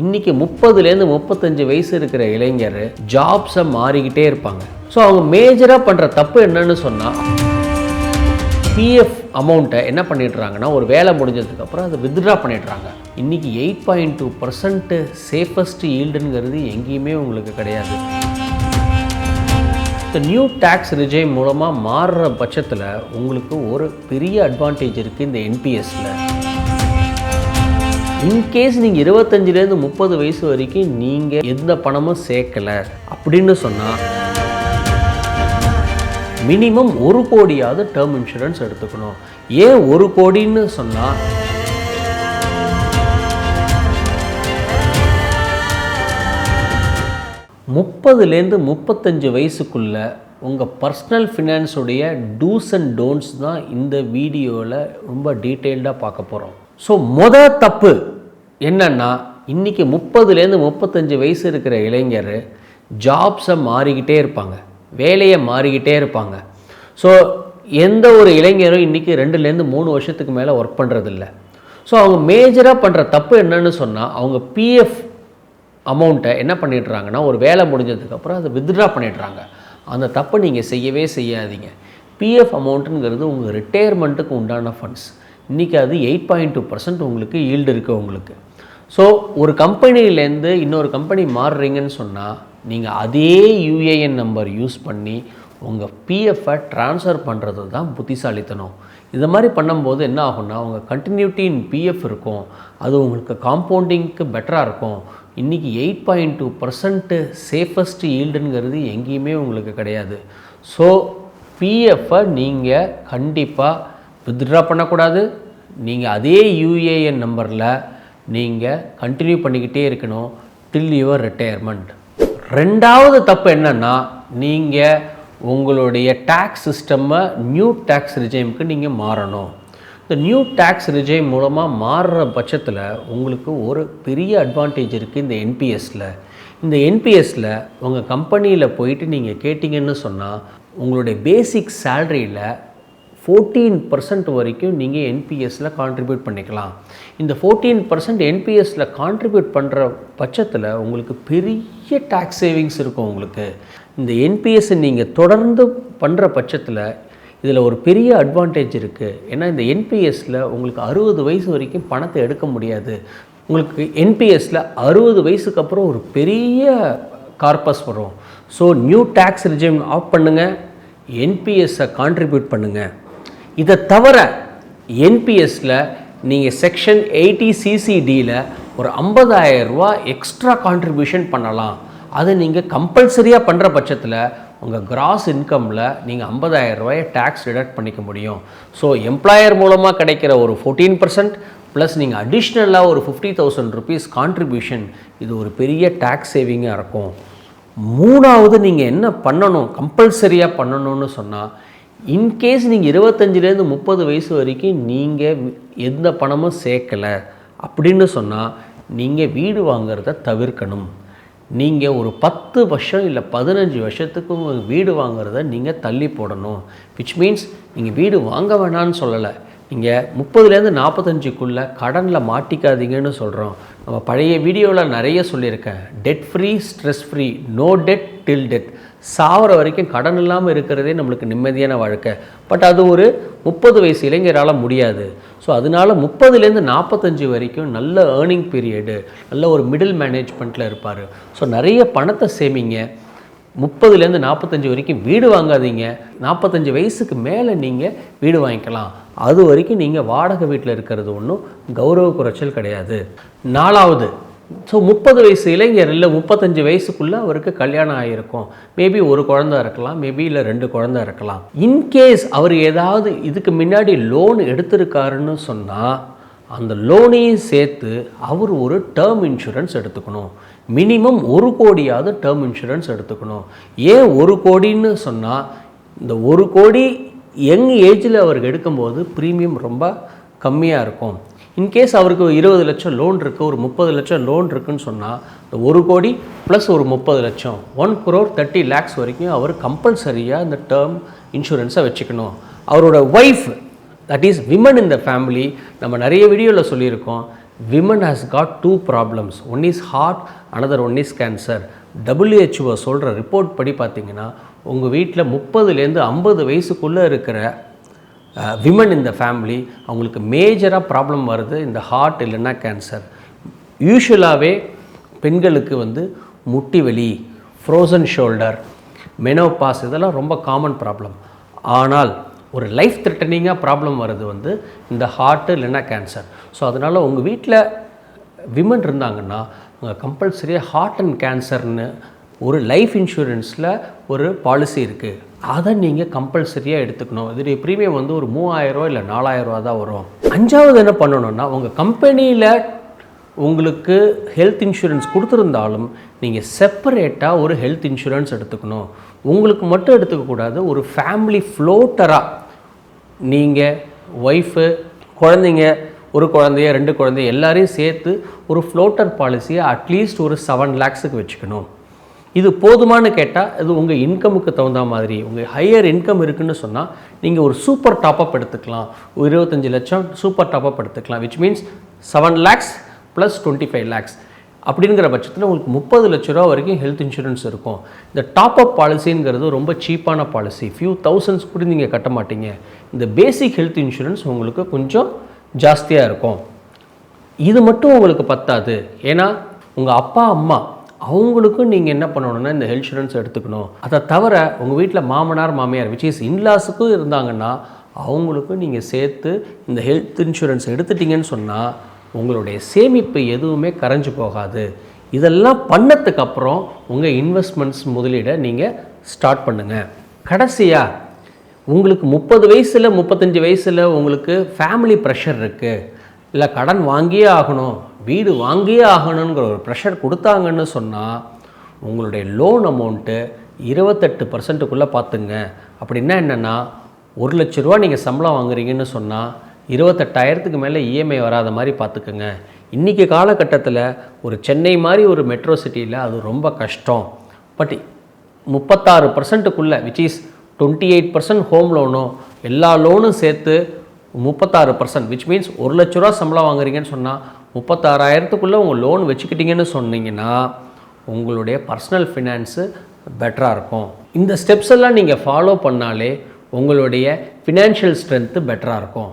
இன்னைக்கு 30லேருந்து 35 வயசு இருக்கிற இளைஞர் ஜாப்ஸை மாறிக்கிட்டே இருப்பாங்க. ஸோ அவங்க மேஜராக பண்ணுற தப்பு என்னன்னு சொன்னால், பிஎஃப் அமௌண்ட்டை என்ன பண்ணிடுறாங்கன்னா, ஒரு வேலை முடிஞ்சதுக்கப்புறம் அதை வித்ட்ரா பண்ணிடுறாங்க. இன்றைக்கி 8.2% சேஃபஸ்ட் ஈல்டுங்கிறது எங்கேயுமே உங்களுக்கு கிடையாது. இந்த நியூ டேக்ஸ் ரிஜைம் மூலமாக மாறுற பட்சத்தில் உங்களுக்கு ஒரு பெரிய அட்வான்டேஜ் இருக்குது இந்த என்பிஎஸ்ல. இன்கேஸ் நீங்கள் 25லேருந்து 30 வயசு வரைக்கும் நீங்கள் எந்த பணமும் சேர்க்கலை அப்படின்னு சொன்னால், மினிமம் 1 கோடியாவது டேர்ம் இன்சூரன்ஸ் எடுத்துக்கணும். ஏன் 1 கோடின்னு சொன்னால், முப்பதுலேருந்து 35 வயசுக்குள்ள உங்கள் பர்சனல் ஃபினான்ஸுடைய டூஸ் அண்ட் டோன்ட்ஸ் தான் இந்த வீடியோவில் ரொம்ப டீட்டெயில்டாக பார்க்க போகிறோம். ஸோ தப்பு என்னன்னா, இன்றைக்கி 30லேருந்து 35 வயசு இருக்கிற இளைஞர் ஜாப்ஸை மாறிக்கிட்டே இருப்பாங்க, வேலையை மாறிக்கிட்டே இருப்பாங்க. ஸோ எந்த ஒரு இளைஞரும் இன்றைக்கி 2லேருந்து 3 வருஷத்துக்கு மேலே ஒர்க் பண்ணுறதில்ல. ஸோ அவங்க மேஜராக பண்ணுற தப்பு என்னன்னு சொன்னால், அவங்க பிஎஃப் அமௌண்ட்டை என்ன பண்ணிடுறாங்கன்னா, ஒரு வேலை முடிஞ்சதுக்கப்புறம் அதை வித்ட்ரா பண்ணிடுறாங்க. அந்த தப்பை நீங்கள் செய்யவே செய்யாதீங்க. பிஎஃப் அமௌண்ட்டுங்கிறது உங்கள் ரிட்டையர்மெண்ட்டுக்கு உண்டான ஃபண்ட்ஸ். இன்றைக்கி அது 8.2% உங்களுக்கு ஈல்டு இருக்குது உங்களுக்கு. ஸோ ஒரு கம்பெனிலேருந்து இன்னொரு கம்பெனி மாறுறீங்கன்னு சொன்னால், நீங்கள் அதே யூஏஎன் நம்பர் யூஸ் பண்ணி உங்கள் பிஎஃப்பை ட்ரான்ஸ்ஃபர் பண்ணுறது தான் புத்திசாலித்தனம். இது மாதிரி பண்ணும்போது என்ன ஆகும்னா, உங்கள் கண்டினியூட்டி இன் பிஎஃப் இருக்கும், அது உங்களுக்கு காம்பவுண்டிங்க்கு பெட்டராக இருக்கும். இன்றைக்கி 8.2% சேஃபஸ்ட் ஈல்டுங்கிறது எங்கேயுமே உங்களுக்கு கிடையாது. ஸோ பிஎஃப்பை நீங்கள் கண்டிப்பாக வித்ட்ரா பண்ணக்கூடாது. நீங்கள் அதே யூஏஎன் நம்பரில் நீங்கள் கண்டினியூ பண்ணிக்கிட்டே இருக்கணும் டில் யுவர் ரிட்டையர்மெண்ட். ரெண்டாவது தப்பு என்னென்னா, நீங்கள் உங்களுடைய டேக்ஸ் சிஸ்டம்மை நியூ டேக்ஸ் ரிஜைமுக்கு நீங்கள் மாறணும். இந்த நியூ டேக்ஸ் ரிஜைம் மூலமாக மாறுற பட்சத்தில் உங்களுக்கு ஒரு பெரிய அட்வான்டேஜ் இருக்குது இந்த என்பிஎஸ்ல. இந்த என்பிஎஸ்ல உங்கள் கம்பெனியில் போயிட்டு நீங்கள் கேட்டிங்கன்னு சொன்னால், உங்களுடைய பேசிக் சேலரியில் 14% வரைக்கும் நீங்கள் என்பிஎஸ்ல கான்ட்ரிபியூட் பண்ணிக்கலாம். இந்த 14% என்பிஎஸ்ல கான்ட்ரிபியூட் பண்ணுற பட்சத்தில் உங்களுக்கு பெரிய டேக்ஸ் சேவிங்ஸ் இருக்கும் உங்களுக்கு. இந்த என்பிஎஸ்ஸை நீங்கள் தொடர்ந்து பண்ணுற பட்சத்தில் இதில் ஒரு பெரிய அட்வான்டேஜ் இருக்குது. ஏன்னா இந்த என்பிஎஸ்ல உங்களுக்கு 60 வயசு வரைக்கும் பணத்தை எடுக்க முடியாது. உங்களுக்கு என்பிஎஸ்ல 60 வயசுக்கு அப்புறம் ஒரு பெரிய கார்பஸ் வரும். So new tax regime opt பண்ணுங்கள், என்பிஎஸ்ஸை கான்ட்ரிபியூட் பண்ணுங்கள். இதை தவிர என்பிஎஸ்ல நீங்கள் செக்ஷன் 80CCDயில் ஒரு 50,000 ரூபா எக்ஸ்ட்ரா கான்ட்ரிபியூஷன் பண்ணலாம். அதை நீங்கள் கம்பல்சரியாக பண்ணுற பட்சத்தில் உங்கள் கிராஸ் இன்கமில் நீங்கள் 50,000 ரூபாயை டேக்ஸ் டிடக்ட் பண்ணிக்க முடியும். ஸோ எம்ப்ளாயர் மூலமாக கிடைக்கிற ஒரு 14% ப்ளஸ் நீங்கள் அடிஷ்னலாக ஒரு 50,000 ருபீஸ் கான்ட்ரிபியூஷன், இது ஒரு பெரிய டேக்ஸ் சேவிங்காக இருக்கும். மூணாவது நீங்கள் என்ன பண்ணணும், கம்பல்சரியாக பண்ணணும்னு சொன்னால், இன்கேஸ் நீங்கள் 25லேருந்து 30 வயசு வரைக்கும் நீங்கள் எந்த பணமும் சேர்க்கலை அப்படின்னு சொன்னால், நீங்கள் வீடு வாங்கிறத தவிர்க்கணும். நீங்கள் ஒரு 10 வருஷம் இல்லை 15 வருஷத்துக்கு வீடு வாங்கிறத நீங்கள் தள்ளி போடணும். விச் மீன்ஸ் நீங்கள் வீடு வாங்க வேணான்னு சொல்லலை, நீங்கள் 30லேருந்து 45க்குள்ளே கடனில் மாட்டிக்காதீங்கன்னு சொல்கிறோம். நம்ம பழைய வீடியோவில் நிறைய சொல்லியிருக்கேன். Debt free, stress free, no debt till death. சாகிற வரைக்கும் கடன் இல்லாமல் இருக்கிறதே நம்மளுக்கு நிம்மதியான வாழ்க்கை. பட் அது ஒரு 30 வயசு இளைஞரால் முடியாது. ஸோ அதனால் 30லேருந்து 45 வரைக்கும் நல்ல ஏர்னிங் பீரியடு, நல்ல ஒரு மிடில் மேனேஜ்மெண்ட்டில் இருப்பார். ஸோ நிறைய பணத்தை சேமிங்க. 30லேருந்து 45 வரைக்கும் வீடு வாங்காதீங்க. 45 வயசுக்கு மேலே நீங்கள் வீடு வாங்கிக்கலாம். அது வரைக்கும் நீங்கள் வாடகை வீட்டில் இருக்கிறது ஒன்றும் கௌரவ குறைச்சல் கிடையாது. நாலாவது, ஸோ 30 வயசு இளைஞர் இல்லை 35 வயசுக்குள்ளே அவருக்கு கல்யாணம் ஆகியிருக்கும். மேபி ஒரு குழந்தை இருக்கலாம், மேபி இல்லை 2 குழந்தை இருக்கலாம். இன்கேஸ் அவர் ஏதாவது இதுக்கு முன்னாடி லோன் எடுத்திருக்காருன்னு சொன்னால், அந்த லோனையும் சேர்த்து அவர் ஒரு டேர்ம் இன்சூரன்ஸ் எடுத்துக்கணும். மினிமம் 1 கோடியாவது டேர்ம் இன்சூரன்ஸ் எடுத்துக்கணும். ஏன் 1 கோடின்னு சொன்னால், இந்த 1 கோடி யங் ஏஜில் அவருக்கு எடுக்கும்போது ப்ரீமியம் ரொம்ப கம்மியாக இருக்கும். இன்கேஸ் அவருக்கு 20 லட்சம் லோன் இருக்குது, ஒரு 30 லட்சம் லோன் இருக்குதுன்னு சொன்னால், 1 கோடி ப்ளஸ் ஒரு 30 லட்சம் 1 crore 30 lakhs வரைக்கும் அவர் கம்பல்சரியாக இந்த டேர்ம் இன்சூரன்ஸை வச்சுக்கணும். அவரோட wife, that is women in the family, நம்ம நிறைய வீடியோவில் சொல்லியிருக்கோம், women has got two problems. One is heart, another one is cancer. WHO சொல்கிற ரிப்போர்ட் படி பார்த்தீங்கன்னா உங்கள் வீட்டில் 30லேருந்து 50 வயசுக்குள்ளே இருக்கிற விமன் இந்த ஃபேமிலி அவங்களுக்கு மேஜராக ப்ராப்ளம் வருது இந்த ஹார்ட் இல்லைன்னா கேன்சர். யூஷுவலாகவே பெண்களுக்கு முட்டி வலி, ஃப்ரோசன் ஷோல்டர், மெனோபாஸ் இதெல்லாம் ரொம்ப காமன் ப்ராப்ளம். ஆனால் ஒரு லைஃப் த்ரெட்டனிங்காக ப்ராப்ளம் வருது இந்த ஹார்ட்டு இல்லைன்னா கேன்சர். ஸோ அதனால் உங்கள் வீட்டில் விமன் இருந்தாங்கன்னா உங்கள் கம்பல்சரியாக ஹார்ட் அண்ட் கேன்சர்னு ஒரு லைஃப் இன்சூரன்ஸில் ஒரு பாலிசி இருக்குது. அதை நீங்கள் கம்பல்சரியாக எடுத்துக்கணும். இதோடைய ப்ரீமியம் ஒரு 3000 இல்லை 4000 தான் வரும். 5வது என்ன பண்ணணுன்னா, உங்கள் கம்பெனியில் உங்களுக்கு ஹெல்த் இன்சூரன்ஸ் கொடுத்துருந்தாலும் நீங்கள் செப்பரேட்டாக ஒரு ஹெல்த் இன்சூரன்ஸ் எடுத்துக்கணும். உங்களுக்கு மட்டும் எடுத்துக்கக்கூடாது. ஒரு ஃபேமிலி ஃப்ளோட்டராக நீங்கள் ஒய்ஃபு, குழந்தைங்க, ஒரு குழந்தைய 2 குழந்தைய எல்லாரையும் சேர்த்து ஒரு ஃப்ளோட்டர் பாலிசியை அட்லீஸ்ட் ஒரு 7 lakhsக்கு வச்சுக்கணும். இது போதுமானு கேட்டால் இது உங்கள் இன்கமுக்கு தகுந்த மாதிரி. உங்கள் ஹையர் இன்கம் இருக்குதுன்னு சொன்னால் நீங்கள் ஒரு சூப்பர் டாப்அப் எடுத்துக்கலாம். 25 லட்சம் சூப்பர் டாப்அப் எடுத்துக்கலாம். Which means 7 lakhs + 25 lakhs. அப்படிங்கிற பட்சத்தில் உங்களுக்கு 30 லட்ச ரூபா வரைக்கும் ஹெல்த் இன்சூரன்ஸ் இருக்கும். இந்த டாப்அப் பாலிசிங்கிறது ரொம்ப சீப்பான பாலிசி. ஃபியூ தௌசண்ட்ஸ் கூட நீங்கள் கட்ட மாட்டீங்க. இந்த பேசிக் ஹெல்த் இன்சூரன்ஸ் உங்களுக்கு கொஞ்சம் ஜாஸ்தியாக இருக்கும். இது மட்டும் உங்களுக்கு பத்தாது. ஏன்னா உங்கள் அப்பா அம்மா அவங்களுக்கும் நீங்கள் என்ன பண்ணணுன்னா இந்த ஹெல்த் இன்சூரன்ஸ் எடுத்துக்கணும். அதை தவிர உங்கள் வீட்டில் மாமனார் மாமியார் விச் இஸ் இன்லாஸுக்கும் இருந்தாங்கன்னா அவங்களுக்கும் நீங்கள் சேர்த்து இந்த ஹெல்த் இன்சூரன்ஸ் எடுத்துட்டிங்கன்னு சொன்னால் உங்களுடைய சேமிப்பு எதுவுமே கரைஞ்சு போகாது. இதெல்லாம் பண்ணதுக்கப்புறம் உங்கள் இன்வெஸ்ட்மெண்ட்ஸ் முதலீடை நீங்கள் ஸ்டார்ட் பண்ணுங்கள். கடைசியாக உங்களுக்கு 30 வயசில் 35 வயசில் உங்களுக்கு ஃபேமிலி ப்ரெஷர் இருக்குது, இல்லை கடன் வாங்கியே ஆகணும், வீடு வாங்கியே ஆகணுங்கிற ஒரு ப்ரெஷர் கொடுத்தாங்கன்னு சொன்னால் உங்களுடைய லோன் அமௌண்ட்டு 28%க்குள்ளே பார்த்துங்க. அப்படின்னா என்னென்னா 1 லட்ச ரூபா நீங்கள் சம்பளம் வாங்குறீங்கன்னு சொன்னால் 28,000க்கு மேலே இஎம்ஐ வராத மாதிரி பார்த்துக்குங்க. இன்றைக்கி காலகட்டத்தில் ஒரு சென்னை மாதிரி ஒரு மெட்ரோ சிட்டியில் அது ரொம்ப கஷ்டம். பட் 36%க்குள்ளே விச் இஸ் 28% ஹோம் லோனும் எல்லா லோனும் சேர்த்து 36%, விச் மீன்ஸ் 1 லட்ச ரூபா சம்பளம் வாங்குறீங்கன்னு சொன்னால் 36,000க்குள்ளே உங்கள் லோன் வச்சுக்கிட்டிங்கன்னு சொன்னீங்கன்னா உங்களுடைய பர்சனல் ஃபினான்ஸு பெட்டராக இருக்கும். இந்த ஸ்டெப்ஸ் எல்லாம் நீங்கள் ஃபாலோ பண்ணாலே உங்களுடைய ஃபினான்ஷியல் ஸ்ட்ரென்த்து பெட்டராக இருக்கும்.